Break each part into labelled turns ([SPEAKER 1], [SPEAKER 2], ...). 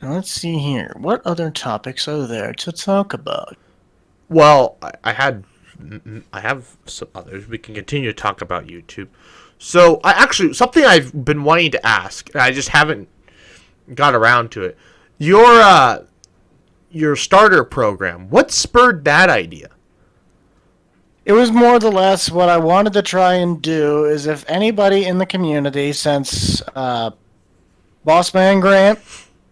[SPEAKER 1] Let's see here. What other topics are there to talk about?
[SPEAKER 2] Well, I have some others. We can continue to talk about YouTube. So, I actually something I've been wanting to ask, and I just haven't got around to it. Your starter program. What spurred that idea?
[SPEAKER 1] It was more or less what I wanted to try and do is if anybody in the community, since Boss Man Grant,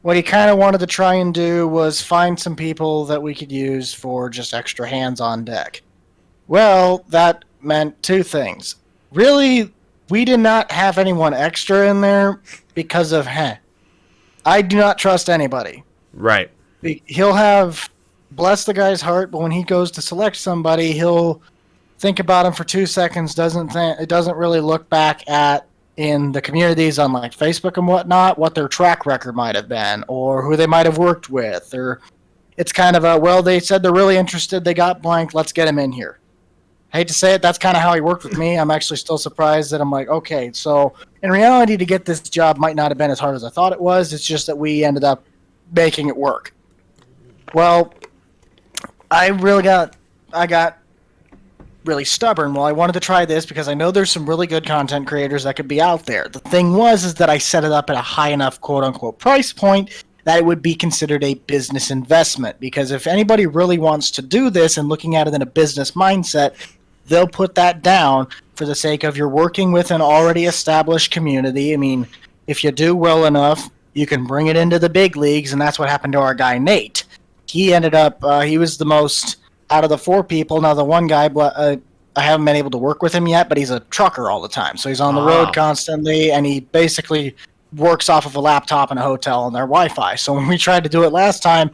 [SPEAKER 1] what he kind of wanted to try and do was find some people that we could use for just extra hands on deck. Well, that meant two things. Really, we did not have anyone extra in there because of, I do not trust anybody.
[SPEAKER 2] Right.
[SPEAKER 1] He'll have, bless the guy's heart, but when he goes to select somebody, he'll think about him for 2 seconds, it doesn't really look back at in the communities on like Facebook and whatnot, what their track record might have been or who they might have worked with, or it's kind of a, well, they said they're really interested, they got blank, let's get him in here. I hate to say it, that's kind of how he worked with me. I'm actually still surprised that I'm like, okay, so in reality, to get this job might not have been as hard as I thought it was. It's just that we ended up making it work. Well, I got really stubborn. Well, I wanted to try this because I know there's some really good content creators that could be out there. The thing is that I set it up at a high enough quote-unquote price point that it would be considered a business investment. Because if anybody really wants to do this and looking at it in a business mindset, they'll put that down for the sake of you're working with an already established community. I mean, if you do well enough, you can bring it into the big leagues, and that's what happened to our guy, Nate. He ended up, he was the most out of the 4 people. Now, the one guy, I haven't been able to work with him yet, but he's a trucker all the time. So he's on the road constantly, and he basically works off of a laptop in a hotel on their Wi-Fi. So when we tried to do it last time,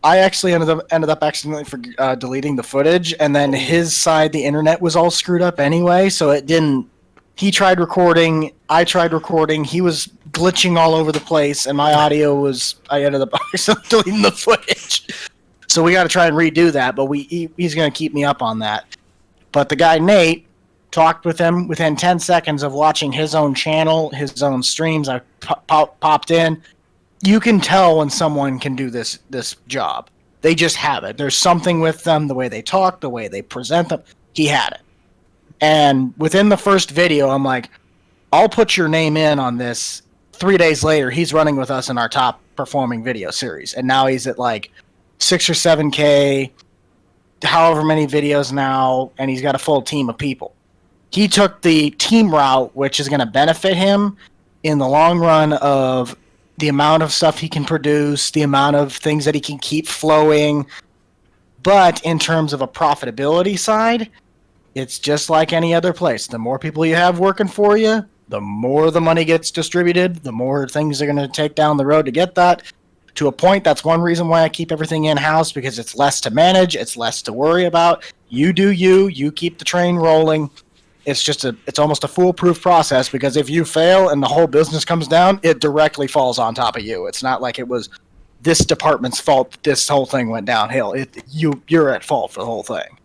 [SPEAKER 1] I actually ended up accidentally deleting the footage, and then his side, the internet was all screwed up anyway, so it didn't. He tried recording, I tried recording, he was glitching all over the place, and my audio was. I ended up deleting the footage. So we got to try and redo that, but he's going to keep me up on that. But the guy, Nate, talked with him within 10 seconds of watching his own channel, his own streams. I popped in. You can tell when someone can do this job. They just have it. There's something with them, the way they talk, the way they present them. He had it. And within the first video, I'm like, I'll put your name in on this. 3 days later, he's running with us in our top performing video series. And now he's at like 6 or 7K, however many videos now, and he's got a full team of people. He took the team route, which is going to benefit him in the long run of the amount of stuff he can produce, the amount of things that he can keep flowing. But in terms of a profitability side, it's just like any other place. The more people you have working for you, the more the money gets distributed, the more things are going to take down the road to get that. To a point, that's one reason why I keep everything in-house, because it's less to manage, it's less to worry about. You do you keep the train rolling. It's almost a foolproof process, because if you fail and the whole business comes down, it directly falls on top of you. It's not like it was this department's fault that this whole thing went downhill. You're at fault for the whole thing.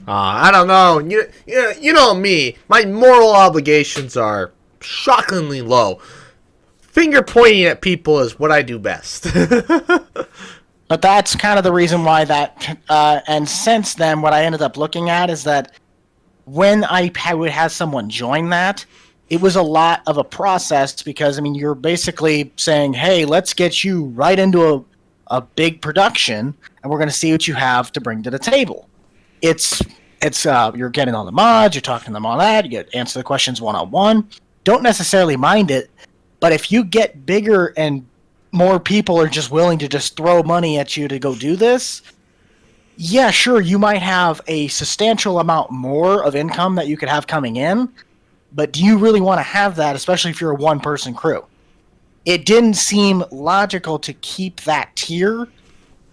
[SPEAKER 2] I don't know. You know me. My moral obligations are shockingly low. Finger pointing at people is what I do best.
[SPEAKER 1] But that's kind of the reason why that, and since then, what I ended up looking at is that when I would have someone join that, it was a lot of a process, because, I mean, you're basically saying, hey, let's get you right into a big production, and we're going to see what you have to bring to the table. It's you're getting on the mods, you're talking to them on that, you get answer the questions one-on-one. Don't necessarily mind it, but if you get bigger and more people are just willing to just throw money at you to go do this, yeah, sure, you might have a substantial amount more of income that you could have coming in, but do you really want to have that, especially if you're a one-person crew? It didn't seem logical to keep that tier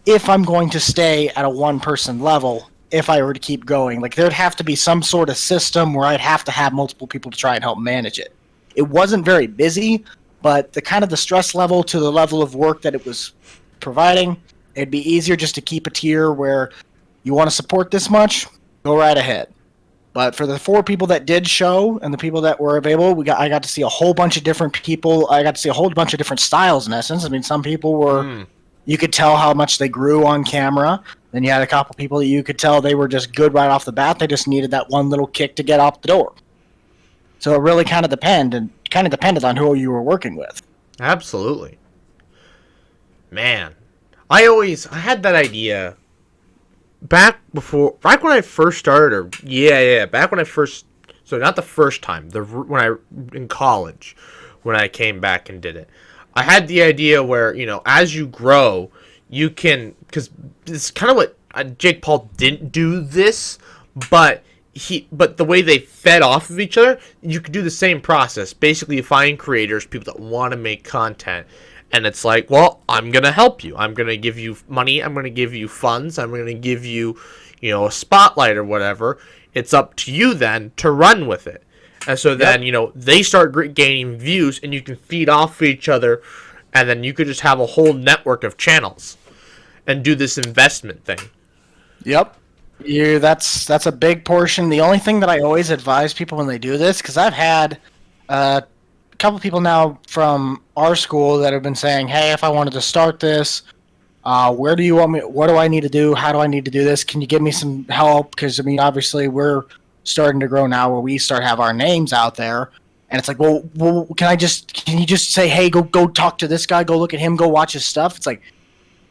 [SPEAKER 1] if I'm going to stay at a one-person level. If I were to keep going, like, there'd have to be some sort of system where I'd have to have multiple people to try and help manage it. It wasn't very busy, but the kind of the stress level to the level of work that it was providing, it'd be easier just to keep a tier where you want to support this much, go right ahead. But for the 4 people that did show and the people that were available, I got to see a whole bunch of different people. I got to see a whole bunch of different styles in essence. I mean, some people were, you could tell how much they grew on camera. Then you had a couple people that you could tell they were just good right off the bat. They just needed that one little kick to get out the door. So it really kind of depended on who you were working with.
[SPEAKER 2] Absolutely. Man, I had that idea back when I first started, so not the first time, in college, when I came back and did it. I had the idea where, as you grow, you can, because it's kind of what Jake Paul didn't do this, but the way they fed off of each other, you could do the same process. Basically, you find creators, people that want to make content, and it's like, well, I'm going to help you. I'm going to give you money. I'm going to give you funds. I'm going to give you, a spotlight or whatever. It's up to you then to run with it. And so then, they start gaining views, and you can feed off each other, and then you could just have a whole network of channels and do this investment thing.
[SPEAKER 1] Yep. That's a big portion. The only thing that I always advise people when they do this, because I've had a couple people now from our school that have been saying, hey, if I wanted to start this, where do you want me? What do I need to do? How do I need to do this? Can you give me some help? Because, I mean, obviously we're starting to grow now where we start to have our names out there. And it's like, well, can you just say, hey, go talk to this guy, go look at him, go watch his stuff? It's like,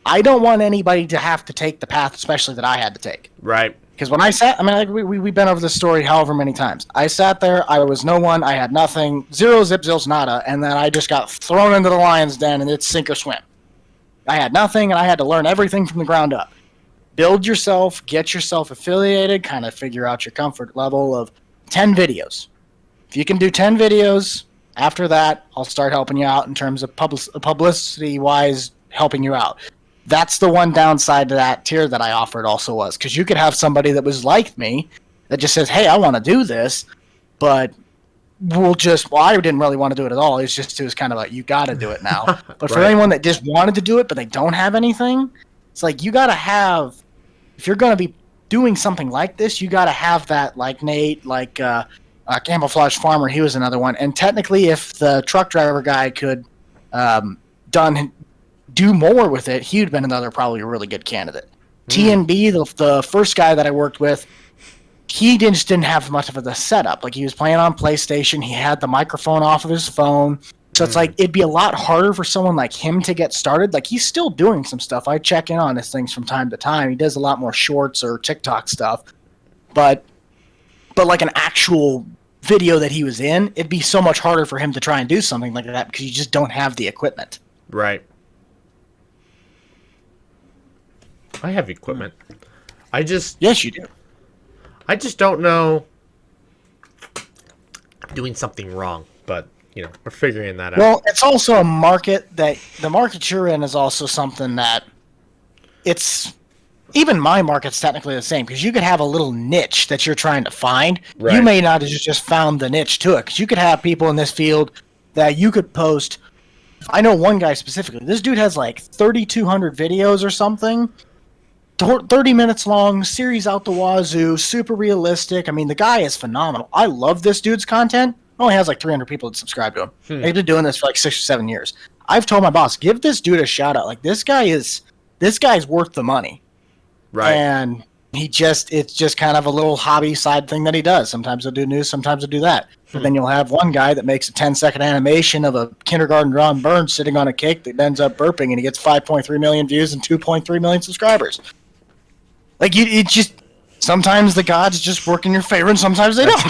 [SPEAKER 1] I don't want anybody to have to take the path, especially that I had to take.
[SPEAKER 2] Right.
[SPEAKER 1] Because when I sat, I mean, like we've been over this story however many times. I sat there, I was no one, I had nothing, zero, zip, zilch, nada, and then I just got thrown into the lion's den, and it's sink or swim. I had nothing, and I had to learn everything from the ground up. Build yourself, get yourself affiliated, kind of figure out your comfort level of 10 videos. If you can do 10 videos, after that, I'll start helping you out in terms of publicity-wise helping you out. That's the one downside to that tier that I offered also was, because you could have somebody that was like me that just says, hey, I want to do this, but I didn't really want to do it at all. It was kind of like, you got to do it now. But for anyone that just wanted to do it, but they don't have anything, it's like, you got to have, if you're going to be doing something like this, you got to have that, like Nate, like Camouflage Farmer, he was another one. And technically, if the truck driver guy could do more with it, he'd been another probably a really good candidate. TNB, the first guy that I worked with, he just didn't have much of the setup. Like, he was playing on PlayStation, he had the microphone off of his phone, so it's like, it'd be a lot harder for someone like him to get started. Like, he's still doing some stuff. I check in on his things from time to time. He does a lot more shorts or TikTok stuff, but like an actual video that he was in, it'd be so much harder for him to try and do something like that because you just don't have the equipment.
[SPEAKER 2] Right. I have equipment.
[SPEAKER 1] Yes, you do.
[SPEAKER 2] I just don't know. I'm doing something wrong, but we're figuring that out.
[SPEAKER 1] Well, it's also a market that the market you're in is also something that it's even my market's technically the same because you could have a little niche that you're trying to find. Right. You may not have just found the niche to it because you could have people in this field that you could post. I know one guy specifically. This dude has like 3,200 videos or something. 30 minutes long, series out the wazoo, super realistic. I mean, the guy is phenomenal. I love this dude's content. Only has like 300 people that subscribe to him. He's been doing this for like 6 or 7 years. I've told my boss, give this dude a shout out. Like, this guy's worth the money.
[SPEAKER 2] Right.
[SPEAKER 1] And it's just kind of a little hobby side thing that he does. Sometimes he'll do news, sometimes he'll do that. But then you'll have one guy that makes a 10-second animation of a kindergarten Ron Burns sitting on a cake that ends up burping, and he gets 5.3 million views and 2.3 million subscribers. Like, it just, sometimes the gods just work in your favor, and sometimes they don't.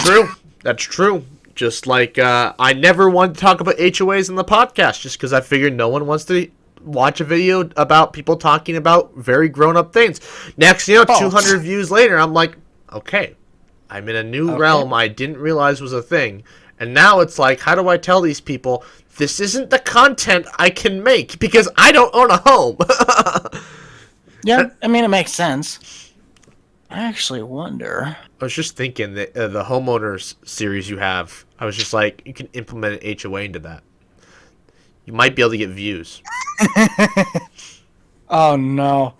[SPEAKER 2] That's true. Just like, I never wanted to talk about HOAs in the podcast, just because I figured no one wants to watch a video about people talking about very grown-up things. Next, 200 views later, I'm like, okay, I'm in a new realm I didn't realize was a thing. And now it's like, how do I tell these people, this isn't the content I can make, because I don't own a home.
[SPEAKER 1] Yeah, I mean, it makes sense. I actually wonder.
[SPEAKER 2] I was just thinking that the homeowners series you have, I was just like, you can implement an HOA into that. You might be able to get views.
[SPEAKER 1] Oh, no.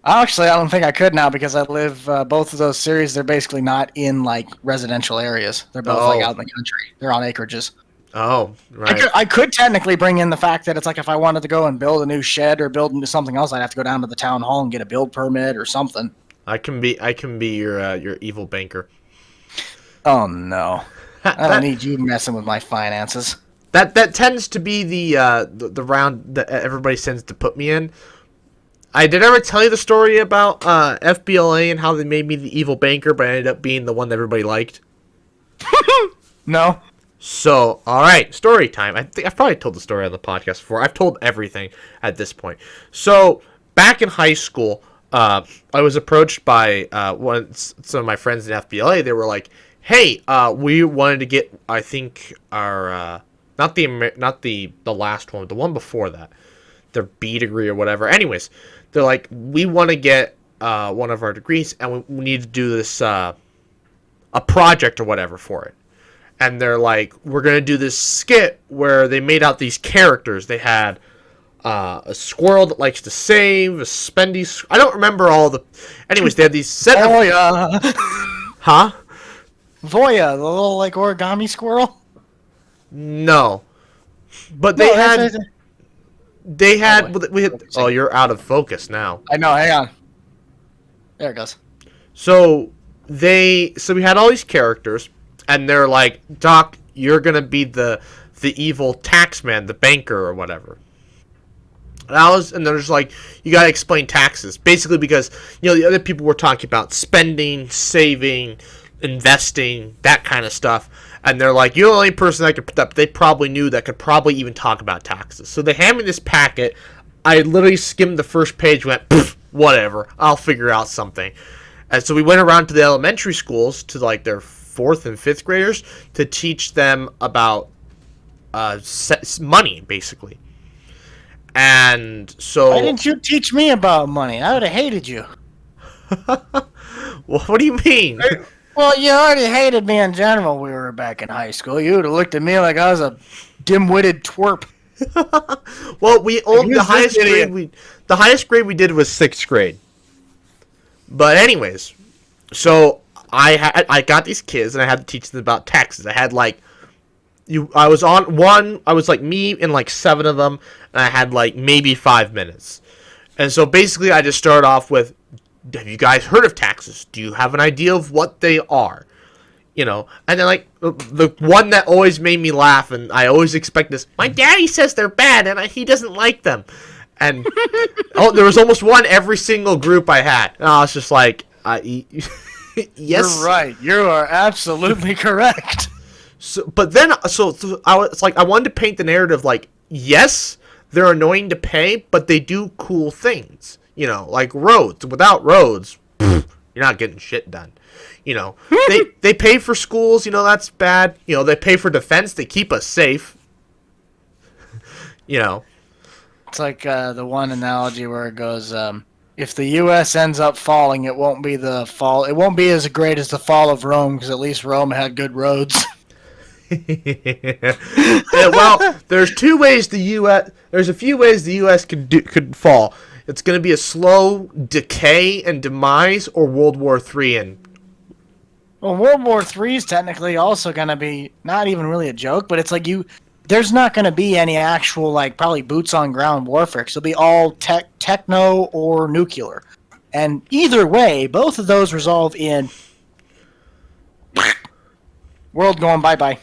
[SPEAKER 1] Actually, I don't think I could now because I live both of those series. They're basically not in like residential areas. They're both like out in the country. They're on acreages.
[SPEAKER 2] Oh, right.
[SPEAKER 1] I could technically bring in the fact that it's like if I wanted to go and build a new shed or build into something else, I'd have to go down to the town hall and get a build permit or something.
[SPEAKER 2] I can be your evil banker.
[SPEAKER 1] Oh no, I
[SPEAKER 2] That
[SPEAKER 1] don't need you messing with my finances.
[SPEAKER 2] that tends to be the round that everybody tends to put me in. I did ever tell you the story about FBLA and how they made me the evil banker, but I ended up being the one that everybody liked.
[SPEAKER 1] No.
[SPEAKER 2] So, all right, story time. I think I've probably told the story on the podcast before. I've told everything at this point. So, back in high school, I was approached by some of my friends in FBLA. They were like, "Hey, we wanted to get, I think our not the last one, the one before that, their B degree or whatever." Anyways, they're like, "We want to get one of our degrees, and we need to do this a project or whatever for it." And they're like, "We're going to do this skit where they made out these characters. They had a squirrel that likes to save, a spendy... I don't remember all the... Anyways, they had these set of...
[SPEAKER 1] Voya.
[SPEAKER 2] Huh?
[SPEAKER 1] Voya, the little like origami squirrel.
[SPEAKER 2] No. But they had... They had... We had... Oh, you're out of focus now.
[SPEAKER 1] I know, hang on. There it goes.
[SPEAKER 2] So, we had all these characters... And they're like, "Doc, you're gonna be the evil taxman, the banker or whatever." And they're just like, "You gotta explain taxes," basically because the other people were talking about spending, saving, investing, that kind of stuff, and they're like, "You're the only person that they probably knew that could probably even talk about taxes." So they hand me this packet. I literally skimmed the first page, went, "Whatever, I'll figure out something." And so we went around to the elementary schools to like their 4th and 5th graders to teach them about money, basically. And so...
[SPEAKER 1] Why didn't you teach me about money? I would have hated you.
[SPEAKER 2] Well, what do you mean?
[SPEAKER 1] Well, you already hated me in general when we were back in high school. You would have looked at me like I was a dim-witted twerp.
[SPEAKER 2] Well, the highest grade we did was 6th grade. But anyways, so I got these kids and I had to teach them about taxes. I had like I was like me and like 7 of them, and I had like maybe 5 minutes. And so basically I just started off with, "Have you guys heard of taxes? Do you have an idea of what they are?" And then like the one that always made me laugh, and I always expect this, "My daddy says they're bad and he doesn't like them." And there was almost one every single group I had. And I was just like, yes.
[SPEAKER 1] You're right. You are absolutely correct.
[SPEAKER 2] So, but then, it's like I wanted to paint the narrative like, yes, they're annoying to pay, but they do cool things. Like roads. Without roads, you're not getting shit done. They pay for schools. That's bad. They pay for defense. They keep us safe.
[SPEAKER 1] It's like the one analogy where it goes, if the U.S. ends up falling, it won't be the fall. It won't be as great as the fall of Rome, because at least Rome had good roads.
[SPEAKER 2] Yeah, well, there's 2 ways the U.S. There's a few ways the U.S. could fall. It's going to be a slow decay and demise, or World War III and...
[SPEAKER 1] Well, World War III is technically also going to be not even really a joke, but it's like there's not going to be any actual, like, probably boots-on-ground warfare. It'll be all techno or nuclear. And either way, both of those resolve in world going bye-bye.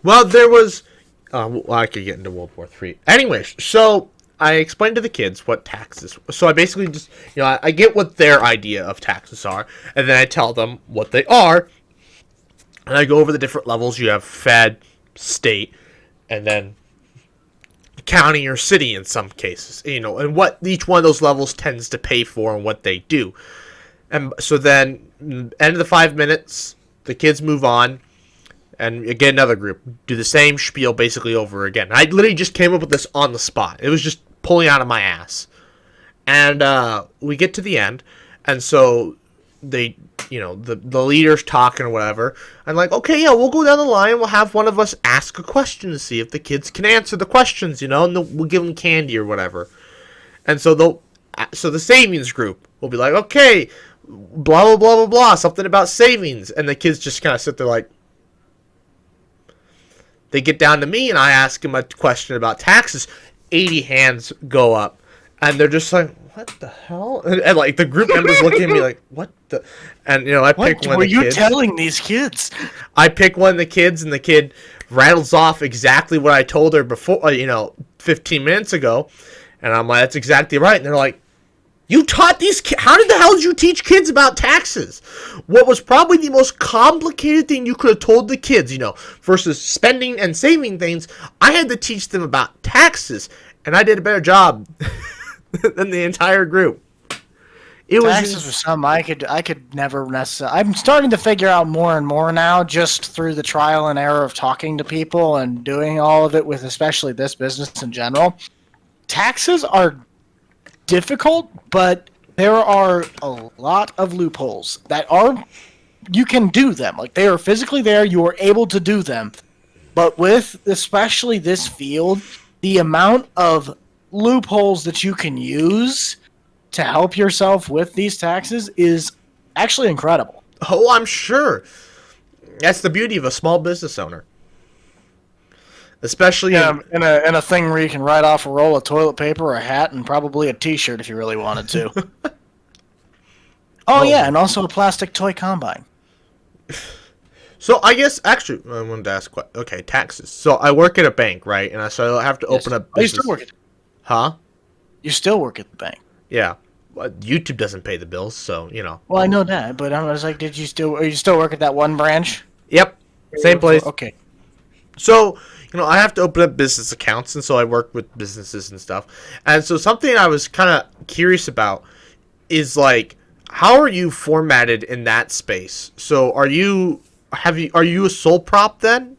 [SPEAKER 2] Well, there was... I could get into World War III. Anyways, so I explained to the kids what taxes... So I basically just... I get what their idea of taxes are, and then I tell them what they are, and I go over the different levels. You have fed, state, and then county or city in some cases, and what each one of those levels tends to pay for and what they do. And so then, end of the 5 minutes, the kids move on, and again, another group do the same spiel basically over again. I literally just came up with this on the spot. It was just pulling out of my ass. And we get to the end, and so they, the leader's talking or whatever. I'm like, okay, yeah, we'll go down the line. We'll have one of us ask a question to see if the kids can answer the questions, and we'll give them candy or whatever. And so the savings group we'll be like, okay, blah, blah, blah, blah, blah, something about savings. And the kids just kind of sit there like, they get down to me and I ask them a question about taxes. 80 hands go up. And they're just like, what the hell? And like the group members look at me like, what the? And I pick one of the kids.
[SPEAKER 1] What were you telling these kids?
[SPEAKER 2] I pick one of the kids, and the kid rattles off exactly what I told her before, 15 minutes ago. And I'm like, that's exactly right. And they're like, you taught these kids? How the hell did you teach kids about taxes? What was probably the most complicated thing you could have told the kids, versus spending and saving things, I had to teach them about taxes. And I did a better job than the entire group.
[SPEAKER 1] Taxes was something I could never necessarily. I'm starting to figure out more and more now, just through the trial and error of talking to people and doing all of it with, especially this business in general. Taxes are difficult, but there are a lot of loopholes that you can do them. Like, they are physically there, you are able to do them. But with especially this field, the amount of loopholes that you can use to help yourself with these taxes is actually incredible.
[SPEAKER 2] Oh, I'm sure. That's the beauty of a small business owner. Especially
[SPEAKER 1] in a thing where you can write off a roll of toilet paper, a hat, and probably a t-shirt if you really wanted to. Yeah, and also a plastic toy combine.
[SPEAKER 2] So I guess, actually, I wanted to ask, okay, taxes. So I work at a bank, right? And so I have to open up business.
[SPEAKER 1] You still work at
[SPEAKER 2] Huh?
[SPEAKER 1] You still work at the bank.
[SPEAKER 2] Yeah. YouTube doesn't pay the bills, so,
[SPEAKER 1] Well, I know that, but I was like, are you still work at that one branch?
[SPEAKER 2] Yep. Same place.
[SPEAKER 1] Okay.
[SPEAKER 2] So, I have to open up business accounts, and so I work with businesses and stuff. And so something I was kind of curious about is, like, how are you formatted in that space? So are you a sole prop then?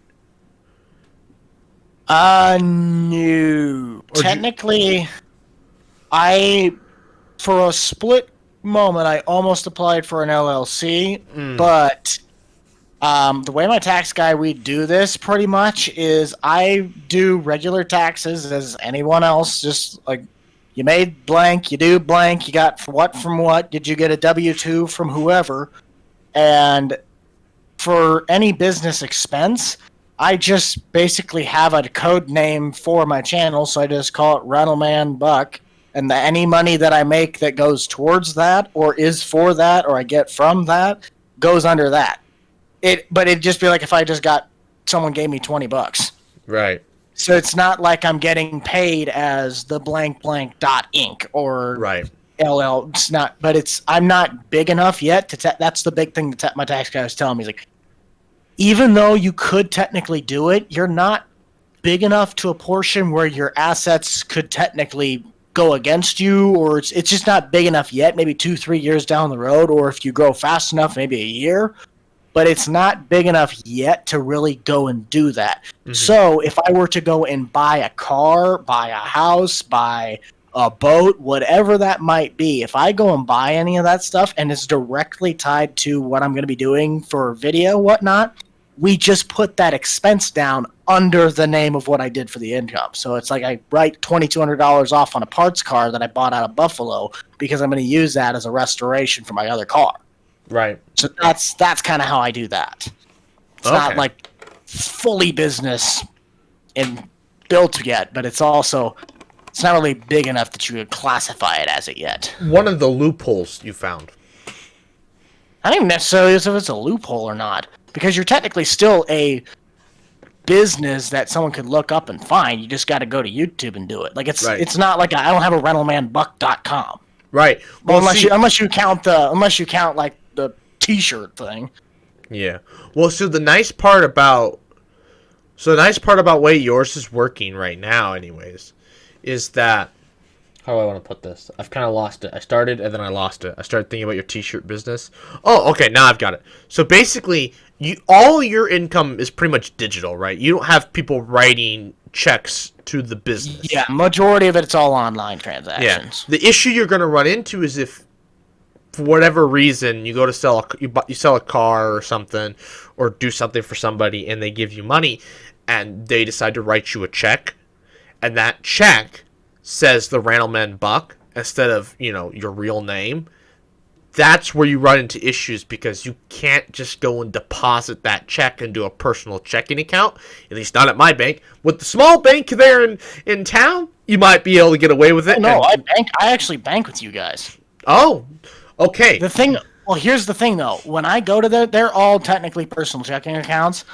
[SPEAKER 1] No. Technically, for a split moment, I almost applied for an LLC, but the way my tax guy, we do this pretty much is I do regular taxes as anyone else, just like you made blank, you do blank, you got what from what, did you get a W-2 from whoever, and for any business expense, I just basically have a code name for my channel, so I just call it Rattleman Buck, and any money that I make that goes towards that, or is for that, or I get from that, goes under that. But it'd just be like if I just someone gave me $20.
[SPEAKER 2] Right.
[SPEAKER 1] So it's not like I'm getting paid as the blank blank dot inc or
[SPEAKER 2] right.
[SPEAKER 1] LL. It's not, but I'm not big enough yet that's the big thing that my tax guy was telling me. He's like, even though you could technically do it, you're not big enough to a portion where your assets could technically go against you, or it's just not big enough yet, maybe 2-3 years down the road, or if you grow fast enough, maybe a year, but it's not big enough yet to really go and do that. Mm-hmm. So if I were to go and buy a car, buy a house, buy a boat, whatever that might be, if I go and buy any of that stuff and it's directly tied to what I'm going to be doing for video, whatnot, we just put that expense down under the name of what I did for the income. So it's like I write $2,200 off on a parts car that I bought out of Buffalo because I'm going to use that as a restoration for my other car.
[SPEAKER 2] Right.
[SPEAKER 1] So that's kind of how I do that. It's not like fully business and built yet, but it's not really big enough that you could classify it as it yet.
[SPEAKER 2] One of the loopholes you found.
[SPEAKER 1] I don't even necessarily know if it's a loophole or not, because you're technically still a business that someone could look up and find. You just got to go to YouTube and do it. Like it's not like I don't have a rentlemanbuck.com.
[SPEAKER 2] Right.
[SPEAKER 1] Well, unless you count like the T-shirt thing.
[SPEAKER 2] Yeah. Well, so the nice part about way yours is working right now, anyways, is that, how do I want to put this? I've kind of lost it. I started and then I lost it. I started thinking about your T-shirt business. Oh, okay. Now I've got it. So basically, all your income is pretty much digital, right? You don't have people writing checks to the business.
[SPEAKER 1] Yeah, majority of it's all online transactions.
[SPEAKER 2] Yeah. The issue you're going to run into is if, for whatever reason, you go to you sell a car or something, or do something for somebody, and they give you money, and they decide to write you a check, and that check says the Randleman Buck instead of your real name, that's where you run into issues because you can't just go and deposit that check into a personal checking account, at least not at my bank. With the small bank there in town, you might be able to get away with it.
[SPEAKER 1] Oh, no, I actually bank with you guys.
[SPEAKER 2] Oh, okay.
[SPEAKER 1] Here's the thing, though. When I go to they're all technically personal checking accounts,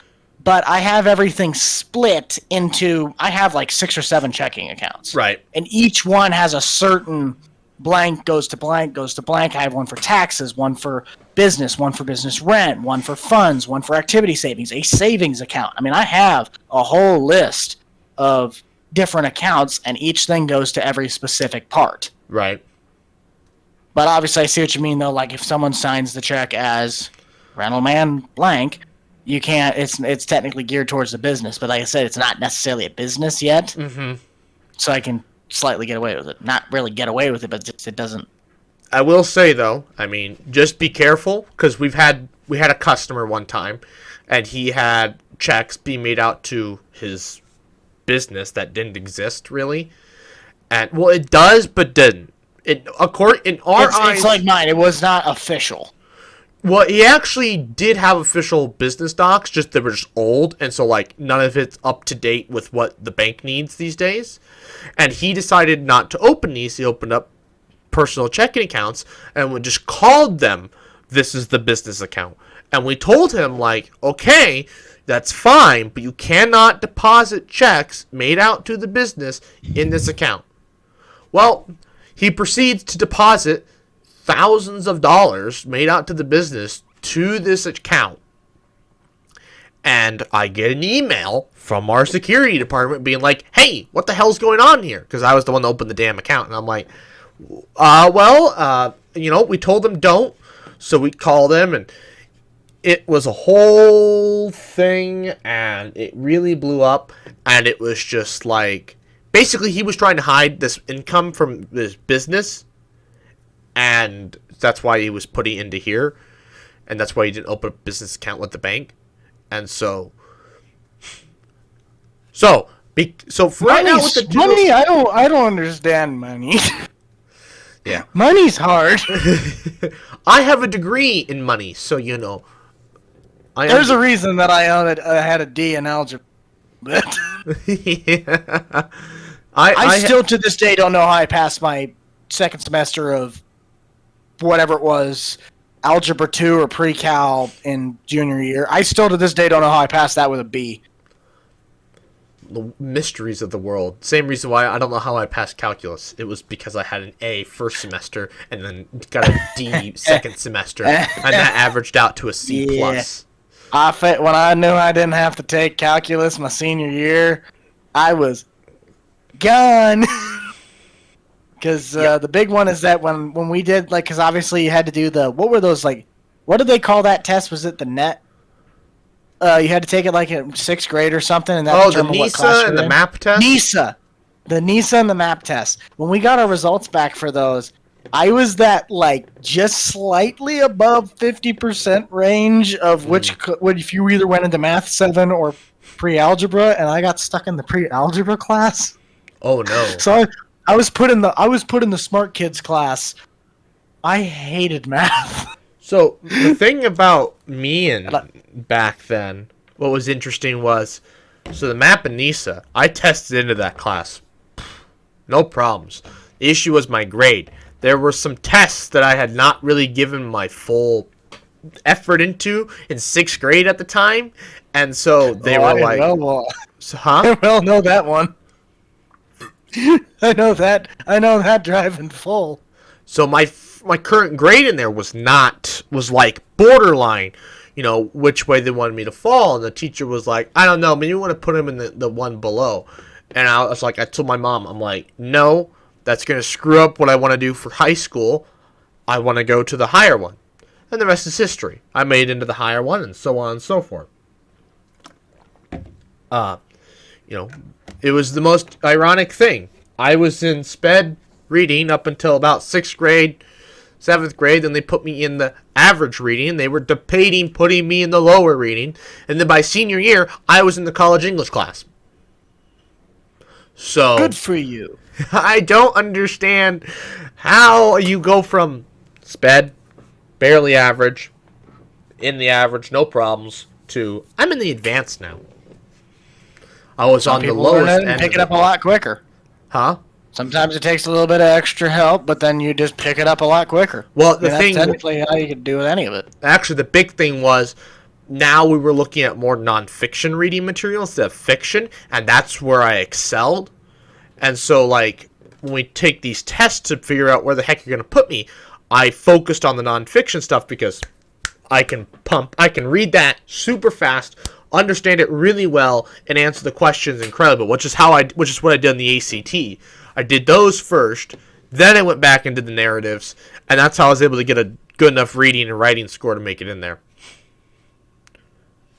[SPEAKER 1] but I have everything split into, I have like 6 or 7 checking accounts.
[SPEAKER 2] Right.
[SPEAKER 1] And each one has a certain blank goes to blank, goes to blank. I have one for taxes, one for business rent, one for funds, one for activity savings, a savings account. I mean, I have a whole list of different accounts, and each thing goes to every specific part.
[SPEAKER 2] Right.
[SPEAKER 1] But obviously, I see what you mean, though. Like, if someone signs the check as Randall Man blank, you can't. It's technically geared towards the business, but like I said, it's not necessarily a business yet.
[SPEAKER 2] Mm-hmm.
[SPEAKER 1] So I can slightly get away with it. Not really get away with it, but just, it doesn't.
[SPEAKER 2] I will say though, I mean, just be careful because we had a customer one time, and he had checks being made out to his business that didn't exist really, and well, it does, but didn't. In our eyes,
[SPEAKER 1] it's like mine. It was not official.
[SPEAKER 2] Well, he actually did have official business docs, just they were just old, and so like none of it's up to date with what the bank needs these days. And he decided not to open these. He opened up personal checking accounts and we just called them, "This is the business account." And we told him, like, okay, that's fine, but you cannot deposit checks made out to the business in this account. Well, he proceeds to deposit thousands of dollars made out to the business to this account. And I get an email from our security department being like, "Hey, what the hell's going on here?" Because I was the one that opened the damn account. And I'm like, we told them don't. So we called them, and it was a whole thing, and it really blew up. And it was just like, basically he was trying to hide this income from this business. And that's why he was putting into here. And that's why he didn't open a business account with the bank. And so for right now with the
[SPEAKER 1] money, I don't understand money.
[SPEAKER 2] Yeah,
[SPEAKER 1] money's hard.
[SPEAKER 2] I have a degree in money, so you know.
[SPEAKER 1] There's a reason that I had a D in algebra.
[SPEAKER 2] Yeah.
[SPEAKER 1] I still to this day don't know how I passed my second semester of whatever it was, Algebra 2 or Pre-Cal in junior year. I still to this day don't know how I passed that with a B.
[SPEAKER 2] The mysteries of the world. Same reason why I don't know how I passed calculus. It was because I had an A first semester and then got a D second semester, and that averaged out to a C plus.
[SPEAKER 1] When I knew I didn't have to take calculus my senior year, I was gone. Because the big one is that when we did, like, because obviously you had to do what were those, like, what did they call that test? Was it the net? You had to take it, like, in 6th grade or something. And that
[SPEAKER 2] the NISA and the MAP test?
[SPEAKER 1] NISA. The NISA and the MAP test. When we got our results back for those, I was just slightly above 50% range of if you either went into Math 7 or pre-algebra, and I got stuck in the pre-algebra class.
[SPEAKER 2] Oh, no.
[SPEAKER 1] So I was put in the smart kids class. I hated math.
[SPEAKER 2] So the thing about me and back then, what was interesting was, so the MAP and NISA, I tested into that class. No problems. The issue was my grade. There were some tests that I had not really given my full effort into in 6th grade at the time, and so they were like,
[SPEAKER 1] I well know that one. I know that driving full.
[SPEAKER 2] So my current grade in there was like borderline, which way they wanted me to fall. And the teacher was like, I don't know, maybe you want to put him in the one below. And I was like, I told my mom, I'm like, no, that's going to screw up what I want to do for high school. I want to go to the higher one. And the rest is history. I made it into the higher one and so on and so forth. It was the most ironic thing. I was in sped reading up until about 6th grade, 7th grade. Then they put me in the average reading. They were debating putting me in the lower reading. And then by senior year, I was in the college English class. So
[SPEAKER 1] good for you.
[SPEAKER 2] I don't understand how you go from sped barely average, in the average, no problems, to I'm in the advanced now. I was
[SPEAKER 1] Some
[SPEAKER 2] on the
[SPEAKER 1] people
[SPEAKER 2] lowest
[SPEAKER 1] learn it and
[SPEAKER 2] end.
[SPEAKER 1] pick it up a lot quicker.
[SPEAKER 2] Huh?
[SPEAKER 1] Sometimes it takes a little bit of extra help, but then you just pick it up a lot quicker.
[SPEAKER 2] Well,
[SPEAKER 1] that's technically how you could do with any of it.
[SPEAKER 2] Actually, the big thing was now we were looking at more nonfiction reading material instead of fiction, and that's where I excelled. And so, like, when we take these tests to figure out where the heck you're going to put me, I focused on the nonfiction stuff because I can read that super fast, understand it really well, and answer the questions incredible, which is what I did in the ACT. I did those first, then I went back and did the narratives, and that's how I was able to get a good enough reading and writing score to make it in there.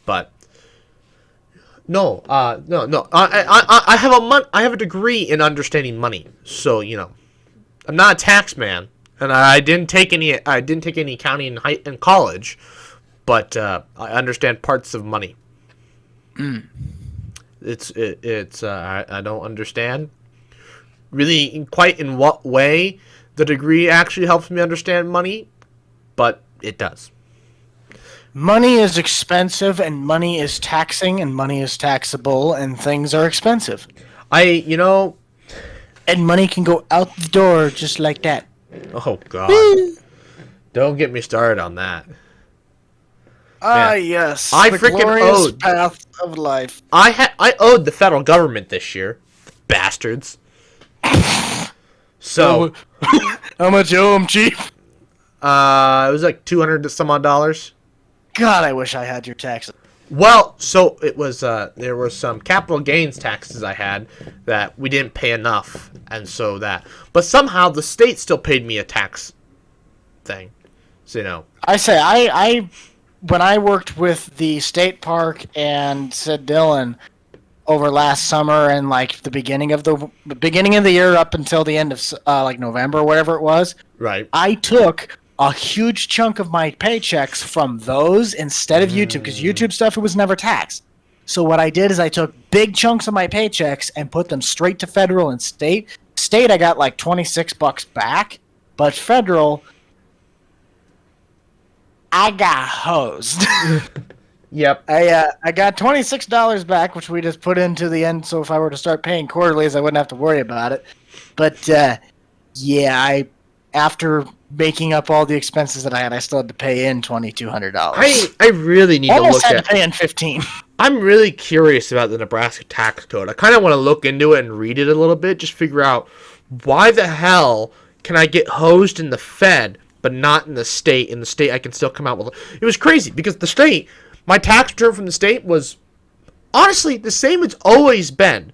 [SPEAKER 2] But no. I have a degree in understanding money, so I'm not a tax man, and I didn't take any accounting in college, but I understand parts of money. I don't understand really quite in what way the degree actually helps me understand money, but it does.
[SPEAKER 1] Money is expensive, and money is taxing, and money is taxable, and things are expensive. And money can go out the door just like that.
[SPEAKER 2] Oh, God. Don't get me started on that.
[SPEAKER 1] Yes.
[SPEAKER 2] I
[SPEAKER 1] the
[SPEAKER 2] freaking
[SPEAKER 1] glorious
[SPEAKER 2] owed.
[SPEAKER 1] path of life.
[SPEAKER 2] I owed the federal government this year. Bastards. So.
[SPEAKER 1] How much you owe them, Chief?
[SPEAKER 2] It was like $200 some odd.
[SPEAKER 1] God, I wish I had your taxes.
[SPEAKER 2] Well, so it was, there were some capital gains taxes I had that we didn't pay enough, and so that. But somehow the state still paid me a tax thing. So,
[SPEAKER 1] I say, when I worked with the state park and Sid Dillon over last summer and like the beginning of the year up until the end of like November or whatever it was,
[SPEAKER 2] right.
[SPEAKER 1] I took a huge chunk of my paychecks from those instead of YouTube, because YouTube stuff, it was never taxed. So what I did is I took big chunks of my paychecks and put them straight to federal and state. State, I got like $26 back, but federal, I got hosed.
[SPEAKER 2] Yep.
[SPEAKER 1] I got $26 back, which we just put into the end, so if I were to start paying quarterlies, I wouldn't have to worry about it. But after making up all the expenses that I had, I still had to pay in $2,200.
[SPEAKER 2] I really need to look
[SPEAKER 1] at pay in $15.
[SPEAKER 2] I'm really curious about the Nebraska tax code. I kind of want to look into it and read it a little bit, just figure out why the hell can I get hosed in the Fed but not in the state? In the state, I can still come out with it. Was crazy because the state, my tax return from the state was honestly the same it's always been.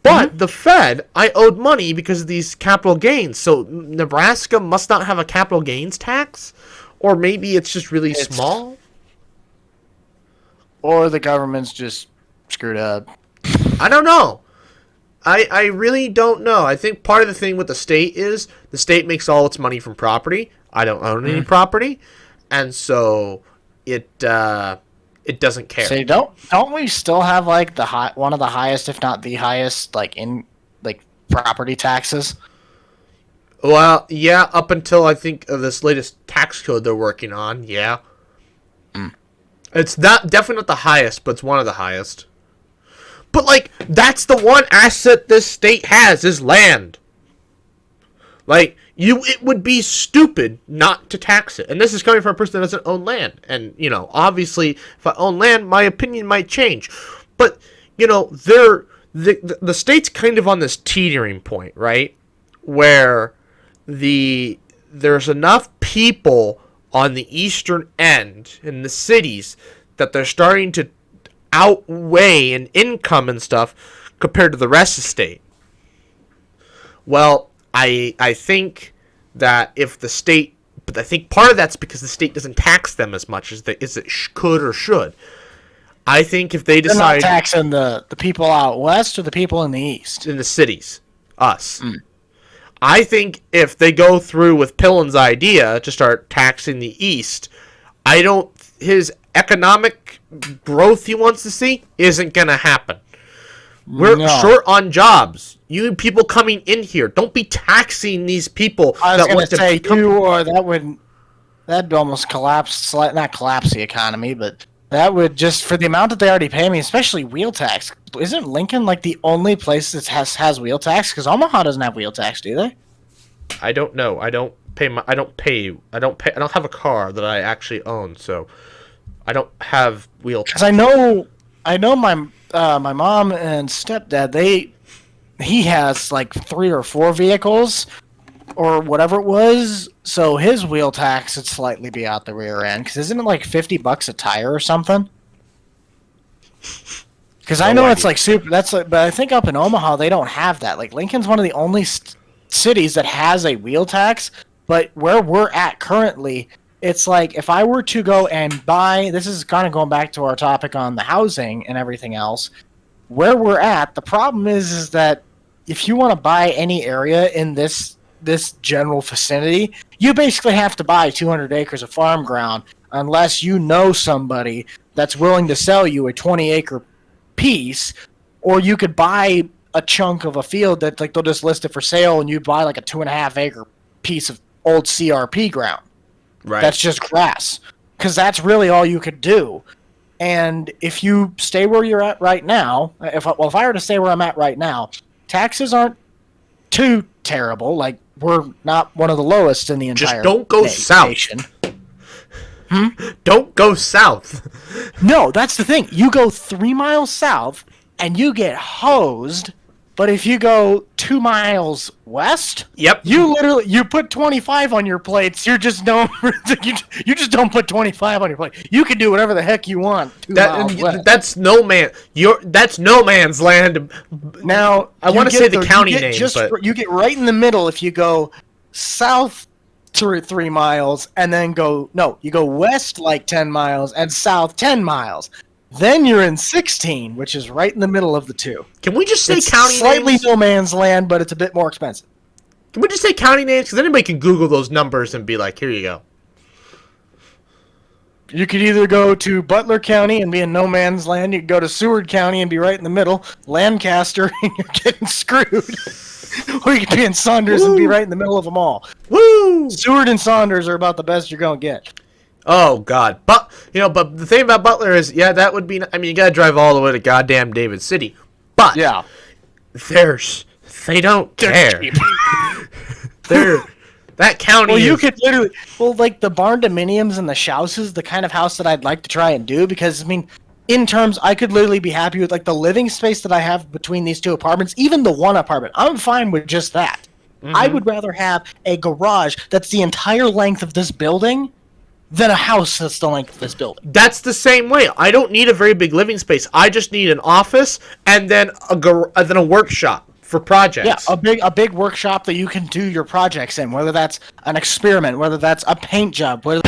[SPEAKER 2] But the Fed, I owed money because of these capital gains. So Nebraska must not have a capital gains tax? Or maybe it's just really small?
[SPEAKER 1] Or the government's just screwed up.
[SPEAKER 2] I don't know. I really don't know. I think part of the thing with the state is the state makes all its money from property. I don't own any property. And so it doesn't care.
[SPEAKER 1] So don't we still have like one of the highest, if not the highest, like in like property taxes?
[SPEAKER 2] Well, yeah, up until I think this latest tax code they're working on, yeah. It's definitely not the highest, but it's one of the highest. But like that's the one asset this state has is land. Like it would be stupid not to tax it. And this is coming from a person that doesn't own land. And, obviously, if I own land, my opinion might change. But, the state's kind of on this teetering point, right? Where there's enough people on the eastern end in the cities that they're starting to outweigh in income and stuff compared to the rest of the state. Well, I think that if the state, but I think part of that's because the state doesn't tax them as much as it could or should. I think if they decide...
[SPEAKER 1] They're not taxing the people out west or the people in the east?
[SPEAKER 2] In the cities. Us. I think if they go through with Pillen's idea to start taxing the east, his economic growth he wants to see isn't going to happen. We're short on jobs. You people coming in here, don't be taxing these people.
[SPEAKER 1] I was going to say, that'd almost collapse, not collapse the economy, but that would just, for the amount that they already pay me, especially wheel tax. Isn't Lincoln like the only place that has wheel tax? Because Omaha doesn't have wheel tax, do they?
[SPEAKER 2] I don't know. I don't have a car that I actually own, so I don't have wheel tax.
[SPEAKER 1] Because I know my mom and stepdad, he has like 3 or 4 vehicles or whatever it was, so his wheel tax would slightly be out the rear end. Because isn't it like $50 a tire or something? Because I know it's like super. But I think up in Omaha they don't have that. Like Lincoln's one of the only cities that has a wheel tax. But where we're at currently, it's like if I were to go and buy. This is kind of going back to our topic on the housing and everything else. Where we're at, the problem is that if you want to buy any area in this general vicinity, you basically have to buy 200 acres of farm ground unless you know somebody that's willing to sell you a 20-acre piece, or you could buy a chunk of a field that like they'll just list it for sale and you buy like a 2.5-acre piece of old CRP ground. Right. That's just grass. Because that's really all you could do. And if you stay where you're at right now, if I were to stay where I'm at right now, taxes aren't too terrible. Like, we're not one of the lowest in the entire
[SPEAKER 2] Just don't go south. Don't go south.
[SPEAKER 1] No, that's the thing. You go 3 miles south and you get hosed. But if you go 2 miles west,
[SPEAKER 2] yep,
[SPEAKER 1] you put 25 on your plates. You just don't put 25 on your plate. You can do whatever the heck you want.
[SPEAKER 2] That's no man's land.
[SPEAKER 1] Now
[SPEAKER 2] I want to say the county name, but
[SPEAKER 1] you get right in the middle if you go south 3 miles and then you go west like 10 miles and south 10 miles. Then you're in 16, which is right in the middle of the two.
[SPEAKER 2] Can we just say
[SPEAKER 1] it's
[SPEAKER 2] county
[SPEAKER 1] slightly
[SPEAKER 2] names?
[SPEAKER 1] No man's land, but it's a bit more expensive.
[SPEAKER 2] Can we just say county names? Because anybody can Google those numbers and be like, here you go.
[SPEAKER 1] You could either go to Butler County and be in no man's land. You could go to Seward County and be right in the middle. Lancaster, and you're getting screwed. Or you could be in Saunders and be right in the middle of them all.
[SPEAKER 2] Woo!
[SPEAKER 1] Seward and Saunders are about the best you're going to get.
[SPEAKER 2] Oh God, but the thing about Butler is, that would be. I mean, you gotta drive all the way to goddamn David City, but
[SPEAKER 1] yeah,
[SPEAKER 2] they don't care. That county.
[SPEAKER 1] Well, you could literally, like the barn dominiums and the houses, the kind of house that I'd like to try and do, because I mean, in terms, I could literally be happy with like the living space that I have between these 2 apartments, even the 1 apartment. I'm fine with just that. Mm-hmm. I would rather have a garage that's the entire length of this building than a house that's the length of this building.
[SPEAKER 2] That's the same way. I don't need a very big living space. I just need an office and then a workshop for projects.
[SPEAKER 1] Yeah, a big workshop that you can do your projects in, whether that's an experiment, whether that's a paint job, whether